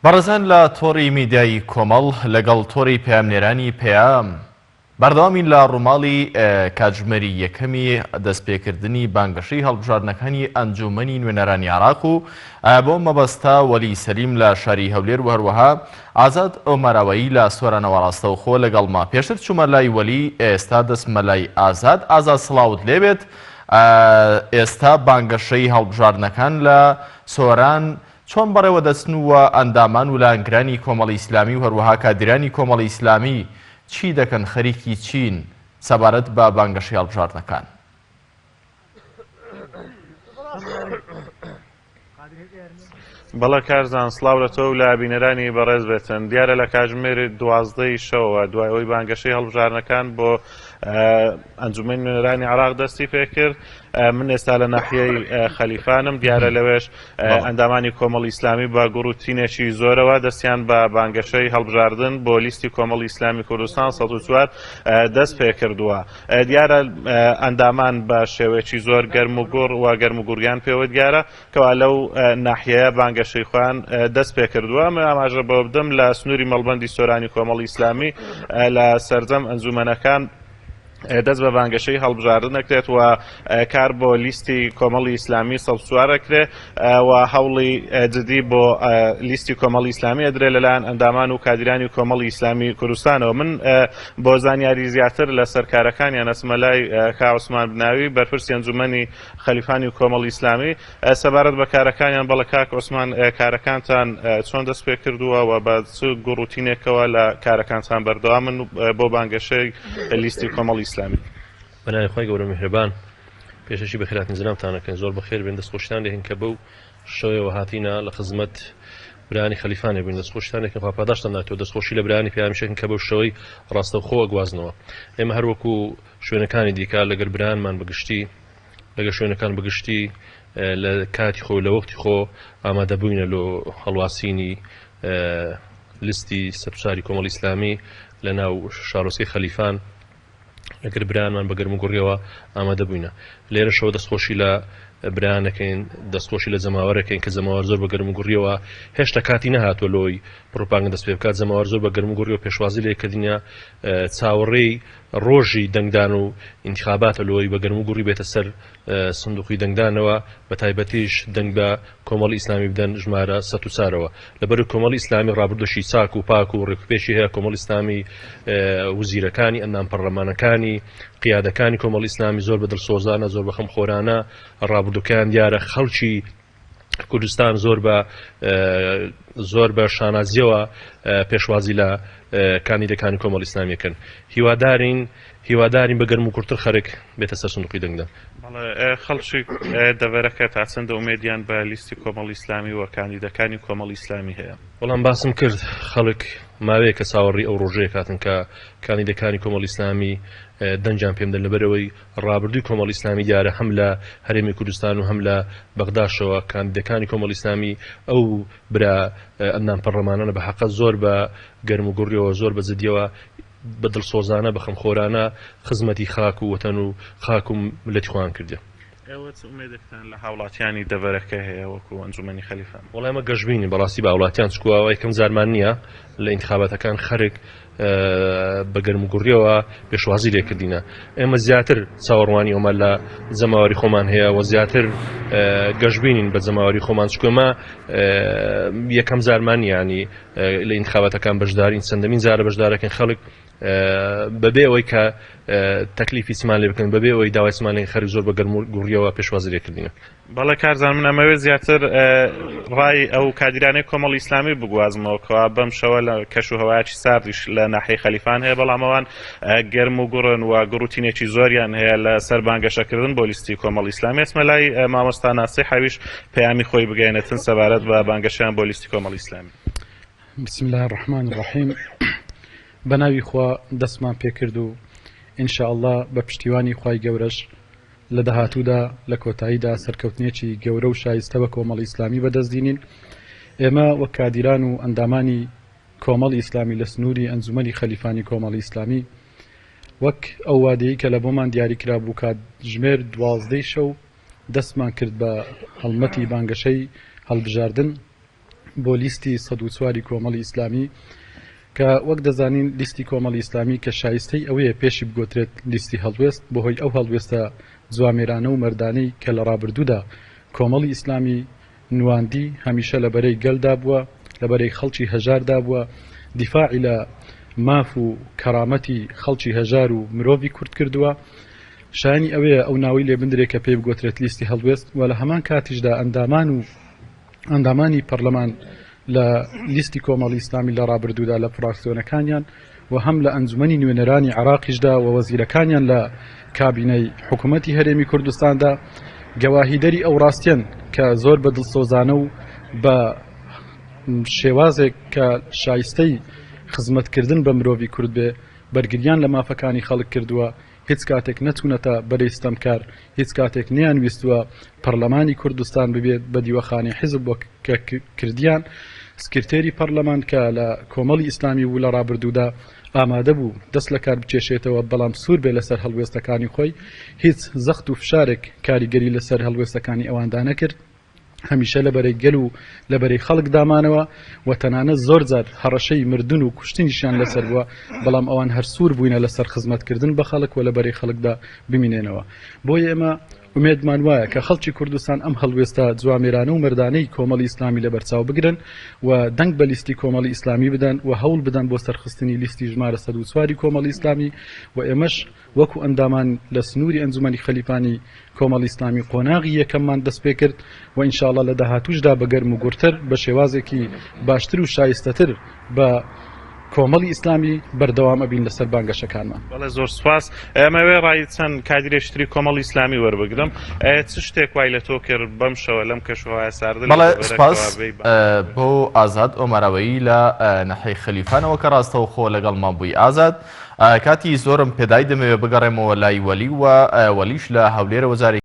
بەڕێزان لە تۆڕی میدیایی کۆمەڵ لەگەڵ تۆڕی پەیامنێرانی پێام بەردەوامی لە ڕووماڵی کاتژمێری یەکەمی دەستپێکردنی بانگەشەی هەڵبژاردنەکانی ئەنجومەنی نوێنەرانی عێراق و بۆ مەبەستە وەلی سەلیم لە شاری هەولێر و هەروەها ئازاد ئۆمەراوەیی لە سۆرانەوە ڕاستەوخۆ لەگەڵما پێشتر چوومە لای وەلی ئێستا دەستمە لای ئازاد سڵاوت لێبێت. ئێستا بانگەشەی هەڵبژاردنەکان لە سۆران چۆن بەڕێوە دەچنووە ئەندامان و لایەنگرانی کۆمەڵی ئیسلامی و هەروەها کادرانی کۆمەڵی ئیسلامی چی دەکەن خەریکی چین سەبارەت بە بانگەشەی هەڵبژاردنەکان؟ بەڵە کارزان سڵاو لە تۆ و لە بینەرانی بەڕێز بێتن. دیارە لە کاتژمێری 12ی شەوە دوای ئەوەی بانگەشەی هەڵبژاردنەکان بۆ ئەنجومەنی نوێنەرانی عێراق دەستی پێکرد. من ئێستا لە ناحیەی خەلیفانم، دیارە لەوێش ئەندامانی کۆمەڵی ئیسلامی بە گوڕوتینێکی زۆرەوە دەستیان بە بانگەشەی هەڵبژاردن بۆ لیستی کۆمەڵی ئیسلامی کوردستان 104 دەست پێ کردووە. دیارە ئەندامان بە شێوەیەکی زۆر گەرم و گوڕ و گەرم و گوڕیان پێوە دیارە کەوا لەو ناحیەیە بانگەشەی خۆیان دەست پێ کردووە. من ئاماژە بۆ بدەم لە سنووری مەڵبەندی سۆرانی کۆمەڵی ئیسلامی لە سەرجەم ئەنجومەنەکان دەست بە بانگەشەی هەڵبژاردن دەکرێت و کار بۆ لیستی کۆمەڵی ئیسلامی سەڵسوار دەکرێت و هەوڵی جدی بۆ لیستی کۆمەڵی ئیسلامی ئەدرێ لەلایەن ئەندامان و کادرانی کۆمەڵی ئیسلامی کوردستانەوە. من بۆ زانیاری زیاتر لە سەرکارەکانیان ئەچمە لای کا عوسمان بناوی بەرپرسی ئەنجومەنی خەلیفانی و کۆمەڵی ئیسلامی سەبارەت بە کارەکانیان. بەڵە کاک عوسمان، کارەکانتان چۆن دەست پێ کردووە و بە چ گوڕوتینێکەوە لە کارەکانتان بەردەوامن بۆ بانگەشەی لیستی کۆمەڵی ئیسلامی؟ بەناوی خۆی گەورە میهرەبان، پێشەشی بەخێرهاتن زنامتانەکەن، زۆر بەخێر بێن، دەستخۆشتان لێهن کە بەو شەوەیەوە هاتینە لە خزمەت برانی خەلیفانێ بووین، دەستخۆشتانێکن خوا پاداشتان ناتەوە، دەستخۆشی لە برانی پێیامیشەکەن کە بەو شەوەی ڕاستەوخۆ گوازنەوە. ئێمە هەروەکو شوێنەکانی دیکە لەگەر برانمان بەگشتی لەگەر شوێنەکان بەگشتی لە کاتی خۆ لە وەختی خۆ ئامادە بووینە لۆ هەڵواسینی لیستی سەرپرساری کۆمەڵی ئیسلامی لە ناو شارۆچکەی خەلیفان لەگەر برانمان بە گەرم و گوڕیەوە ئامادە بووینە. لێرە شەوە دەستخۆشی لە برانەکەین، دەستخۆشی لە جەماوەرەکەین کە جەماوەر زۆر بە گەرم و گوڕیەوە هێشتا کاتی نەهاتوە لۆی پڕۆپاگەندا دەست پێ بکات. جەماوەر زۆر بە گەرم و گوڕیەوە پێشوازی لێ کردینە چاوەڕێی ڕۆژی دەنگدان و ئینتیخاباتە لۆی بە گەرم و گوڕی بێتە سەر سندوقی دەنگدانەوە، بە تایبەتیش دەنگ بە کۆمەڵی ئیسلامی بدەن ژمارە 104ەوە. لەبەر کۆمەڵی ئیسلامی ڕابردوشی چاک و پاک و ڕێکوپێشی هەیە. کۆمەڵی ئیسلامی وزیرەکانی، ئەندام پەرلەمانەکانی، قیادەکانی کۆمەڵی ئیسلامی زۆر بە دڵسۆزانە، زۆر بە خەمخۆرانە ڕابردووەکان دیارە. خەڵکی کوردستان زۆر بە شانازیەوە پێشوازی لە کاندیدەکانی کۆمەڵی ئیسلامیەکەن. هیوادارین بە گەرم و کورتتر خەرک بێتە سەر سندوقی دەنگدان. خەڵکی دەڤەرەکە تا چەندە ئومێدیان بە لیستی کۆمەڵی ئیسلامی و کاندیدەکانی کۆمەڵی ئیسلامی هەیە؟ وەڵام باسم کرد خەڵک ماوەیە کە چاوەڕی ئەو ڕۆژەیە کاتن کە کاندیدەکانی کۆمەڵی ئیسلامی دەنجیان پێم دەن لەبەرەوەی ڕابردووی کۆمەڵی ئیسلامی دیارە هەم لە هەرێمی کوردستان و هەم لە بەغداشەوە کاندیدەکانی کۆمەڵی ئیسلامی ئەو برا ئەندام پەرلەمانانە بە حەقە زۆر بە گەرم و گوڕیەوە، زۆر بە جدیەوە، بە دڵسۆزانە، بە خەمخۆرانە خزمەتی خاک و وەتەن و خاک و ملەتی خۆیان کردێ. ئێوە چ ئومێدێکتان لە هاوڵاتیانی دەڤەرەکە هەیە وەکو ئەنجومەنی خەلیفان؟ وەڵام ئێمە گەشتبینی بەڕاستی بە هاوڵاتیان چکووە یەکەم زارمان نییە لە ئینتیخاباتەکان خەرک بە گەرم و گوڕیەوە پێشوازی لێکردینە. ئێمە زیاتر چاوەڕوانی ئەمە لە جەماوەری خۆمان هەیە و زیاتر گەشتبینین بە جەماوەری خۆمان، چکۆمە یەکەم زارمان ینی لە ئینتیخاباتەکان بەشدارین، چەندەمین جارە بەشدارەکەن خەڵک بەبێ ئەوەی کە تەکلیفی چمان لێ بکەن، بەبێ ئەوەی داوای چمانێن خەرک زۆر بە گەرم و گوڕیەوە پێشوازی لێکردینە. بەڵێ کارزان، من ئەمەوێت زیاتر ڕای ئەو کادرانەی کۆمەڵی ئیسلامی بگوازمەوە کەوا بەم شەوە لە کەش و هەوایەکی ساردیش لە ناحیەی خەلیفان هەیە، بەڵام ئەوان گەرم و گوڕن و گوڕوتینێکی زۆریان هەیە لە سەر بانگەشەکردن بۆ لیستی کۆمەڵی ئیسلامی. ئێسمە لای مامۆستا ناسی حەویش پەیامی خۆی بگەێنێتن سەبارەت بە بانگەشیان بۆ لیستی کۆمەڵی ئیسلامی. بسم الله الرحمن الرحیم. بەناوی خوا دەستمان پێکرد و ئینشاءالله بە پشتیوانی خوای گەورەش لە داهاتوودا لە کۆتاییدا سەرکەوتنێکی گەورە و شایستە بە کۆمەڵی ئیسلامی بەدەستدینین. ئێمە وەک کادیران و ئەندامانی کۆمەڵی ئیسلامی لە سنووری ئەنجومەنی خەلیفانی کۆمەڵی ئیسلامی وەک ئەو وادەیە کە لە بۆمان دیاریکرا بوو کاتژمێر 12ی شەو دەستمان کرد بە هەڵمەتی بانگەشەی هەڵبژاردن بۆ لیستی ١04 کۆمەڵی ئیسلامی کە وەک دەزانین لیستی کۆمەڵی ئیسلامی کە شایستەی ئەوەیە پێشی بگۆترێت لیستی هەڵوێست بەهۆی ئەو هەڵوێستە جوامێرانە و مەردانەی کە لە ڕابردوودا کۆمەڵی ئیسلامی نواندی هەمیشە لەبەرەی گەلدا بووە لەبەرەی خەڵکی هەژاردا بووە دیفاعی لە ماف و کەرامەتی خەڵکی هەژار و مرۆڤی کورد کردووە شایانی ئەوەیە ئەو ناوی لێ بندرێت کە پێی بگۆترێت لیستی هەڵوێست و لە هەمان کاتیشدا ئەندامانی پەرلەمان لە لیستی کۆمەڵی ئیسلامی لە ڕابردوودا لە فراکسیۆنەکانیان و هەم لە ئەنجومەنی نوێنەرانی عراقیشدا و وەزیرەکانیان لە کابینەی حکوومەتی هەرێمی کوردستاندا گەواهیدەری ئەو ڕاستیان کە زۆر بە دڵسۆزانە و بە شێوازێک کە شایستەی خزمەتکردن بە مرۆڤی کورد بێ بەرگریان لە مافەکانی خەڵک کردووە هیچ کاتێک نەچوونەتە بەرەی ستەمکار هیچ کاتێک نیان ویستووە پەرلەمانی کوردستان ببێت بە دیوەخانەی حیزب بۆ کردیان سکرتێری پەرلەمان کە لە کۆمەڵی ئیسلامی بوو لە ڕابردوودا ئامادە بوو دەست لە کار بچێشێتەوە بەڵام سوور بێ لەسەر هەڵوێستەکانی خۆی هیچ زەخت و فشارێک کاریگەری لەسەر هەڵوێستەکانی ئەواندا نەکرد هەمیشە لەبەرەی گەل و لەبەرەی خەڵک دامانەوە و تەنانەت زۆر جار هەڕەشەی مردن و کوشتنیشیان لەسەر بووە بەڵام ئەوان هەر سوور بووینە لەسەر خزمەتکردن بە خەڵک و لەبەرەی خەڵکدا بمینێنەوە بۆیە ئێمە ومێدمان وایە کە خەڵکی کوردستان ئەم هەڵوێستە جوامێرانە و مەردانەی کۆمەڵی ئیسلامی لەبەرچاو بگرن و دەنگ بە لیستی کۆمەڵی ئیسلامی بدەن و هەوڵ بدەن بۆ سەرخستنی لیستی ژمارە 104 کۆمەڵی ئیسلامی و ئێمەش وەکو ئەندامان لە سنووری ئەنجومەنی خەلیفانی کۆمەڵی ئیسلامی قۆناغی یەکەممان دەست پێ کرد و ئینشاءڵڵا لە داهاتووشدا بەگەرم و گورتر بە شێوازێکی باشتر و شایستەتر بە کۆمەڵی ئیسلامی بەردەوام ئەبین لەسەر بانگەشەکانمان. بەڵێ زۆر سوپاس. ئەمەوێ ڕای چەند کادرێشتری کۆمەڵی ئیسلامی وەربگرم. چ شتێک وای لە تۆ کرد بەم شەوە لەم کەشوهایە ساردە؟ بەڵێ سپاس بۆ ئازاد ئۆمەرەوەیی لە نەحەی خەلیفانەوە کە ڕاستەو خۆ لەگەڵمان بووی ئازاد. کاتی زۆرم پێدای دەمەوێت بگەڕێمەوە لای وەلی و وەلیش لە هەولێرە وەزارێکی